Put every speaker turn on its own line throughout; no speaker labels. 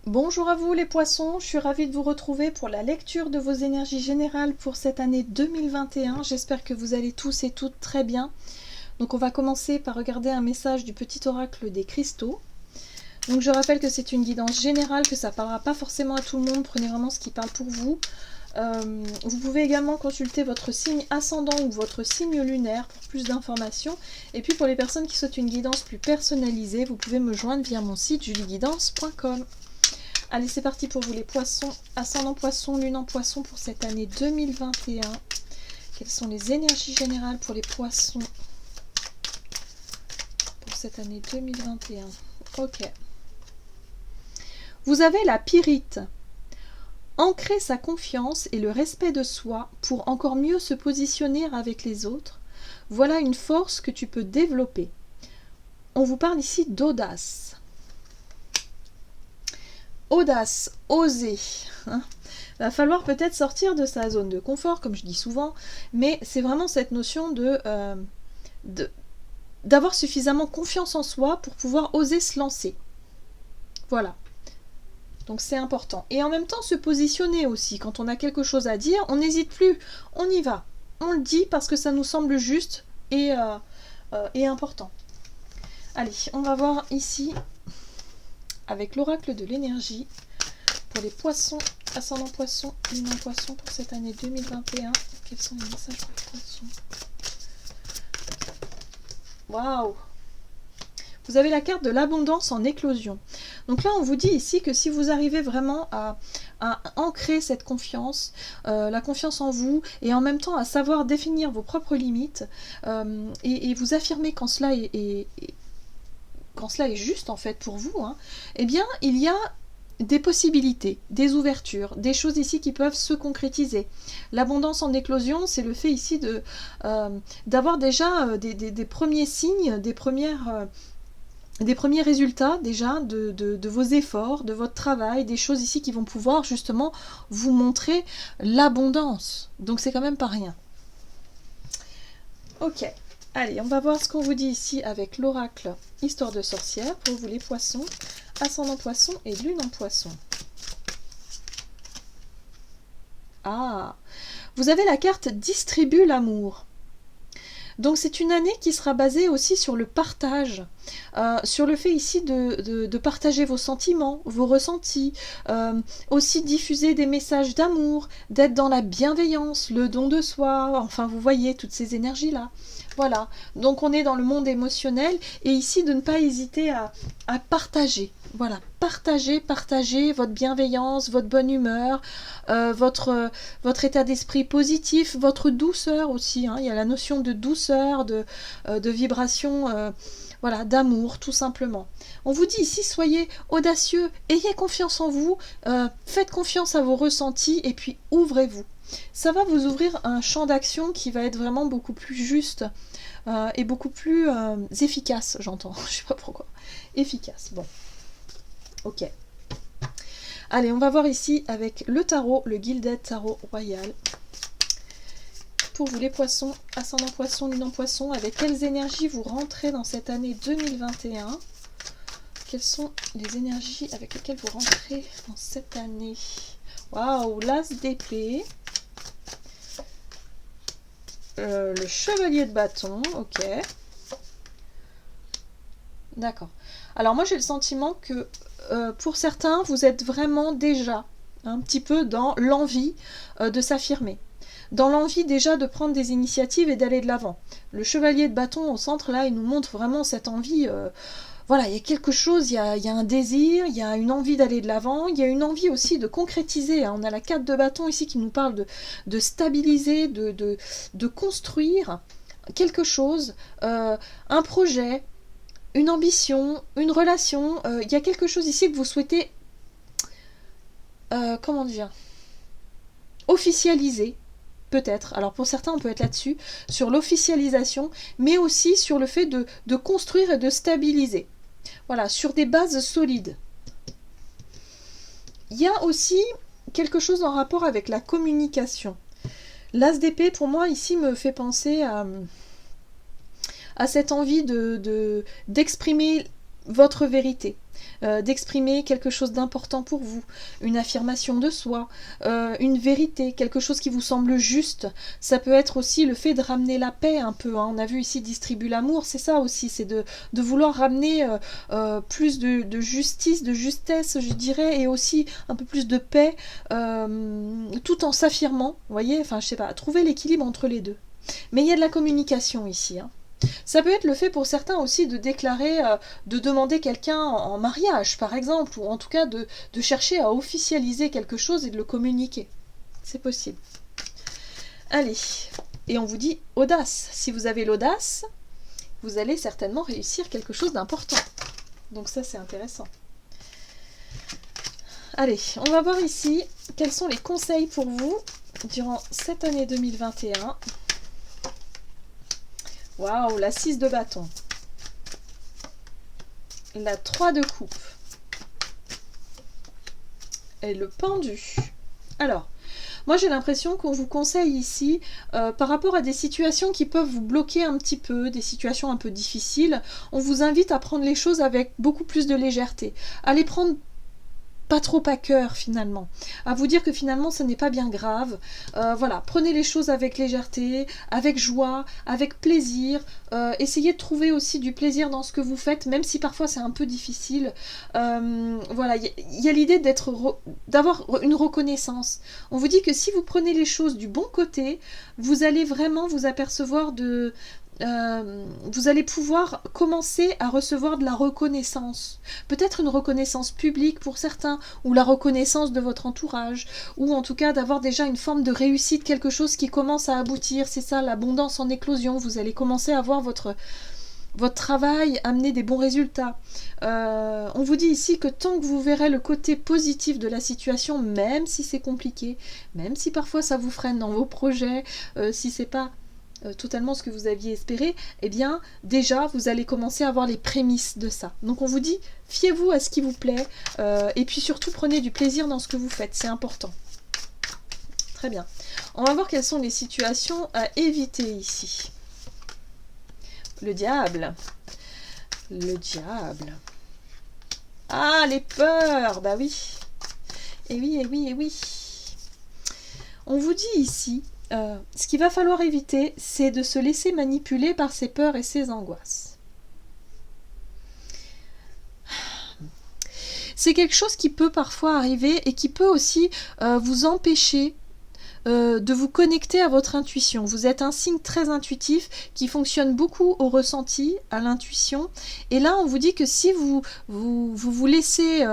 Bonjour à vous les poissons, je suis ravie de vous retrouver pour la lecture de vos énergies générales pour cette année 2021. J'espère que vous allez tous et toutes très bien. Donc on va commencer par regarder un message du petit oracle des cristaux. Donc je rappelle que c'est une guidance générale, que ça ne parlera pas forcément à tout le monde, prenez vraiment ce qui parle pour vous. Vous pouvez également consulter votre signe ascendant ou votre signe lunaire pour plus d'informations. Et puis pour les personnes qui souhaitent une guidance plus personnalisée, vous pouvez me joindre via mon site julieguidance.com. Allez, c'est parti pour vous les poissons, ascendant poisson, lune en poisson pour cette année 2021. Quelles sont les énergies générales pour les poissons pour cette année 2021? Ok. Vous avez la pyrite. Ancrer sa confiance et le respect de soi pour encore mieux se positionner avec les autres, voilà une force que tu peux développer. On vous parle ici d'audace. Audace, oser. Hein. Va falloir peut-être sortir de sa zone de confort, comme je dis souvent, mais c'est vraiment cette notion d'avoir suffisamment confiance en soi pour pouvoir oser se lancer. Voilà. Donc c'est important. Et en même temps, se positionner aussi. Quand on a quelque chose à dire, on n'hésite plus. On y va. On le dit parce que ça nous semble juste et important. Allez, on va voir ici avec l'oracle de l'énergie pour les poissons, ascendant poisson, lune en poisson pour cette année 2021. Quels sont les messages pour les poissons? Waouh! Vous avez la carte de l'abondance en éclosion. Donc là, on vous dit ici que si vous arrivez vraiment à ancrer cette confiance, la confiance en vous, et en même temps à savoir définir vos propres limites, et vous affirmer quand cela est juste en fait pour vous, hein, eh bien il y a des possibilités, des ouvertures, des choses ici qui peuvent se concrétiser. L'abondance en éclosion, c'est le fait ici d'avoir déjà des premiers signes, des premiers résultats déjà de vos efforts, de votre travail, des choses ici qui vont pouvoir justement vous montrer l'abondance. Donc c'est quand même pas rien. Ok. Allez, on va voir ce qu'on vous dit ici avec l'oracle Histoire de sorcière pour vous les poissons, ascendant poisson et lune en poisson. Ah, vous avez la carte Distribue l'amour. Donc c'est une année qui sera basée aussi sur le partage, sur le fait ici de partager vos sentiments, vos ressentis, aussi diffuser des messages d'amour, d'être dans la bienveillance, le don de soi, enfin vous voyez toutes ces énergies-là. Voilà, donc on est dans le monde émotionnel et ici de ne pas hésiter à partager. Voilà, partagez votre bienveillance, votre bonne humeur, votre état d'esprit positif, votre douceur aussi. Hein. Il y a la notion de douceur, de vibration, voilà, d'amour tout simplement. On vous dit ici, soyez audacieux, ayez confiance en vous, faites confiance à vos ressentis et puis ouvrez-vous. Ça va vous ouvrir un champ d'action qui va être vraiment beaucoup plus juste et beaucoup plus efficace, j'entends. Je sais pas pourquoi. Efficace, bon. Ok. Allez, on va voir ici avec le tarot, le Gilded Tarot Royal. Pour vous les poissons, ascendant poisson, lune en poisson, avec quelles énergies vous rentrez dans cette année 2021? Quelles sont les énergies avec lesquelles vous rentrez dans cette année? Waouh, l'as d'épée. Le chevalier de bâton, ok. D'accord. Alors moi j'ai le sentiment que pour certains vous êtes vraiment déjà un petit peu dans l'envie de s'affirmer. Dans l'envie déjà de prendre des initiatives et d'aller de l'avant. Le chevalier de bâton au centre là, il nous montre vraiment cette envie. Voilà, il y a quelque chose, il y a un désir, il y a une envie d'aller de l'avant, il y a une envie aussi de concrétiser. Hein. On a la carte de bâton ici qui nous parle de stabiliser, de construire quelque chose, un projet, une ambition, une relation. Il y a quelque chose ici que vous souhaitez, comment dire, officialiser. Peut-être. Alors pour certains, on peut être là-dessus, sur l'officialisation, mais aussi sur le fait de construire et de stabiliser. Voilà, sur des bases solides. Il y a aussi quelque chose en rapport avec la communication. L'as d'épée, pour moi, ici, me fait penser à cette envie d'exprimer votre vérité, d'exprimer quelque chose d'important pour vous, une affirmation de soi, une vérité, quelque chose qui vous semble juste. Ça peut être aussi le fait de ramener la paix un peu, hein. On a vu ici distribue l'amour, c'est ça aussi, c'est de vouloir ramener plus de justice, de justesse, je dirais, et aussi un peu plus de paix, tout en s'affirmant, vous voyez, enfin je sais pas, trouver l'équilibre entre les deux. Mais il y a de la communication ici, hein. Ça peut être le fait pour certains aussi de déclarer, de demander quelqu'un en mariage par exemple, ou en tout cas de chercher à officialiser quelque chose et de le communiquer. C'est possible. Allez, et on vous dit audace. Si vous avez l'audace, vous allez certainement réussir quelque chose d'important. Donc ça c'est intéressant. Allez, on va voir ici quels sont les conseils pour vous durant cette année 2021. Waouh, la 6 de bâton. La 3 de coupe. Et le pendu. Alors, moi j'ai l'impression qu'on vous conseille ici, par rapport à des situations qui peuvent vous bloquer un petit peu, des situations un peu difficiles, on vous invite à prendre les choses avec beaucoup plus de légèreté. À les prendre pas trop à cœur finalement, à vous dire que finalement ce n'est pas bien grave. Voilà, prenez les choses avec légèreté, avec joie, avec plaisir, essayez de trouver aussi du plaisir dans ce que vous faites, même si parfois c'est un peu difficile. Voilà, il y a l'idée d'avoir une reconnaissance. On vous dit que si vous prenez les choses du bon côté, vous allez vraiment vous apercevoir vous allez pouvoir commencer à recevoir de la reconnaissance. Peut-être une reconnaissance publique pour certains, ou la reconnaissance de votre entourage, ou en tout cas d'avoir déjà une forme de réussite, quelque chose qui commence à aboutir. C'est ça, l'abondance en éclosion. Vous allez commencer à voir votre travail amener des bons résultats. On vous dit ici que tant que vous verrez le côté positif de la situation, même si c'est compliqué, même si parfois ça vous freine dans vos projets, si c'est pas totalement ce que vous aviez espéré, eh bien déjà vous allez commencer à voir les prémices de ça. Donc on vous dit, fiez-vous à ce qui vous plaît, et puis surtout prenez du plaisir dans ce que vous faites, c'est important. Très bien. On va voir quelles sont les situations à éviter ici. Le diable. Le diable. Ah, les peurs, bah oui. Et oui, et oui, et oui. On vous dit ici, ce qu'il va falloir éviter, c'est de se laisser manipuler par ses peurs et ses angoisses. C'est quelque chose qui peut parfois arriver et qui peut aussi vous empêcher de vous connecter à votre intuition. Vous êtes un signe très intuitif qui fonctionne beaucoup au ressenti, à l'intuition. Et là, on vous dit que si vous laissez,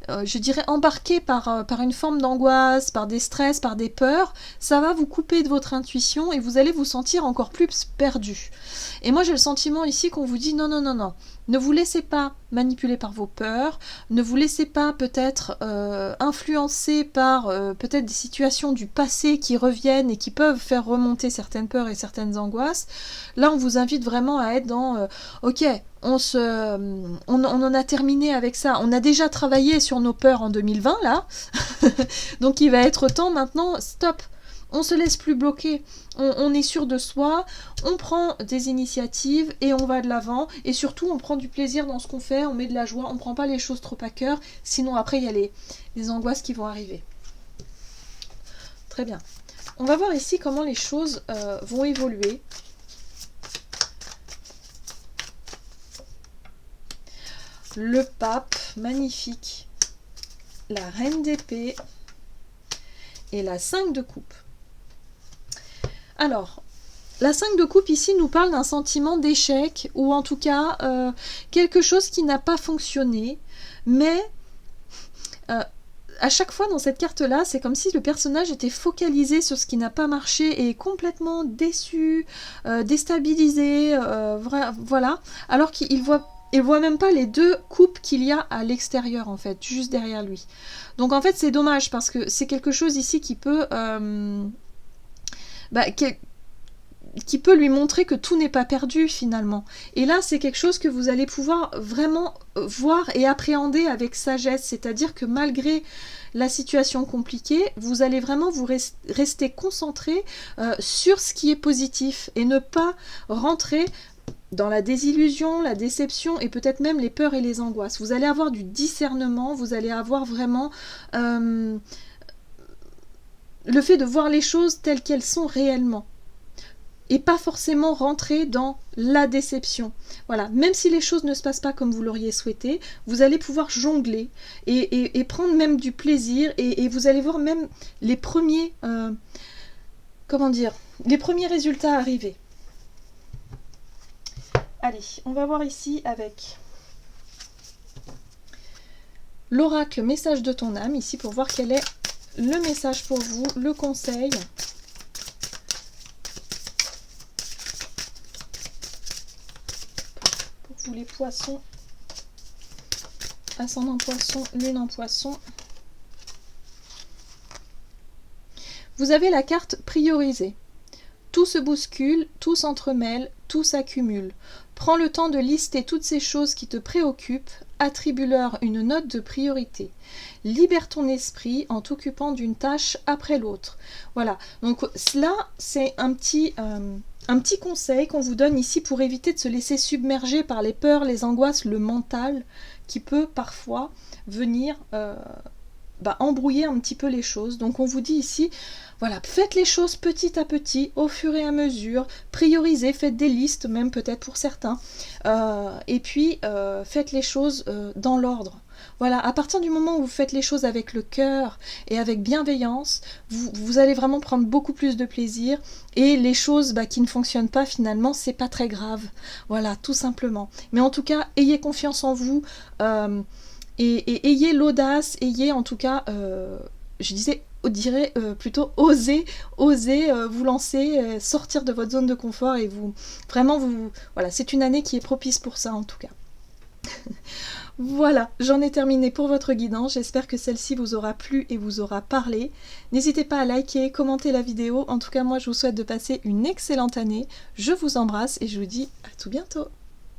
je dirais, embarquer par une forme d'angoisse, par des stress, par des peurs, ça va vous couper de votre intuition et vous allez vous sentir encore plus perdu. Et moi, j'ai le sentiment ici qu'on vous dit non, non, non, non. Ne vous laissez pas manipuler par vos peurs, ne vous laissez pas peut-être influencer par peut-être des situations du passé qui reviennent et qui peuvent faire remonter certaines peurs et certaines angoisses. Là, on vous invite vraiment à être dans ok, on en a terminé avec ça. On a déjà travaillé sur nos peurs en 2020, là. Donc, il va être temps maintenant, stop. On se laisse plus bloquer, on est sûr de soi, on prend des initiatives et on va de l'avant. Et surtout, on prend du plaisir dans ce qu'on fait, on met de la joie, on ne prend pas les choses trop à cœur. Sinon, après, il y a les angoisses qui vont arriver. Très bien. On va voir ici comment les choses vont évoluer. Le pape, magnifique. La reine d'épée et la 5 de coupe. Alors, la 5 de coupe ici nous parle d'un sentiment d'échec, ou en tout cas quelque chose qui n'a pas fonctionné, mais à chaque fois dans cette carte-là, c'est comme si le personnage était focalisé sur ce qui n'a pas marché et complètement déçu, déstabilisé, voilà, alors qu'il voit même pas les deux coupes qu'il y a à l'extérieur en fait, juste derrière lui. Donc en fait c'est dommage parce que c'est quelque chose ici qui peut... qui peut lui montrer que tout n'est pas perdu finalement. Et là, c'est quelque chose que vous allez pouvoir vraiment voir et appréhender avec sagesse, c'est-à-dire que malgré la situation compliquée, vous allez vraiment vous rester concentré sur ce qui est positif et ne pas rentrer dans la désillusion, la déception et peut-être même les peurs et les angoisses. Vous allez avoir du discernement, vous allez avoir vraiment le fait de voir les choses telles qu'elles sont réellement. Et pas forcément rentrer dans la déception. Voilà, même si les choses ne se passent pas comme vous l'auriez souhaité, vous allez pouvoir jongler et prendre même du plaisir et vous allez voir même les premiers, les premiers résultats arriver. Allez, on va voir ici avec l'oracle message de ton âme, ici pour voir quel est le message pour vous, le conseil. Pour vous les poissons, ascendant poisson, lune en poisson. Vous avez la carte priorisée. Tout se bouscule, tout s'entremêle, tout s'accumule. Prends le temps de lister toutes ces choses qui te préoccupent, attribue-leur une note de priorité. Libère ton esprit en t'occupant d'une tâche après l'autre. Voilà, donc cela c'est un petit conseil qu'on vous donne ici pour éviter de se laisser submerger par les peurs, les angoisses, le mental qui peut parfois venir embrouiller un petit peu les choses. Donc on vous dit ici, voilà, faites les choses petit à petit, au fur et à mesure, priorisez, faites des listes, même peut-être pour certains, et puis faites les choses dans l'ordre. Voilà, à partir du moment où vous faites les choses avec le cœur et avec bienveillance, vous allez vraiment prendre beaucoup plus de plaisir, et les choses qui ne fonctionnent pas finalement, c'est pas très grave. Voilà, tout simplement. Mais en tout cas, ayez confiance en vous, et ayez l'audace, ayez en tout cas, plutôt oser vous lancer, sortir de votre zone de confort et voilà, c'est une année qui est propice pour ça en tout cas. Voilà, j'en ai terminé pour votre guidance, j'espère que celle-ci vous aura plu et vous aura parlé. N'hésitez pas à liker, commenter la vidéo, en tout cas moi je vous souhaite de passer une excellente année, je vous embrasse et je vous dis à tout bientôt.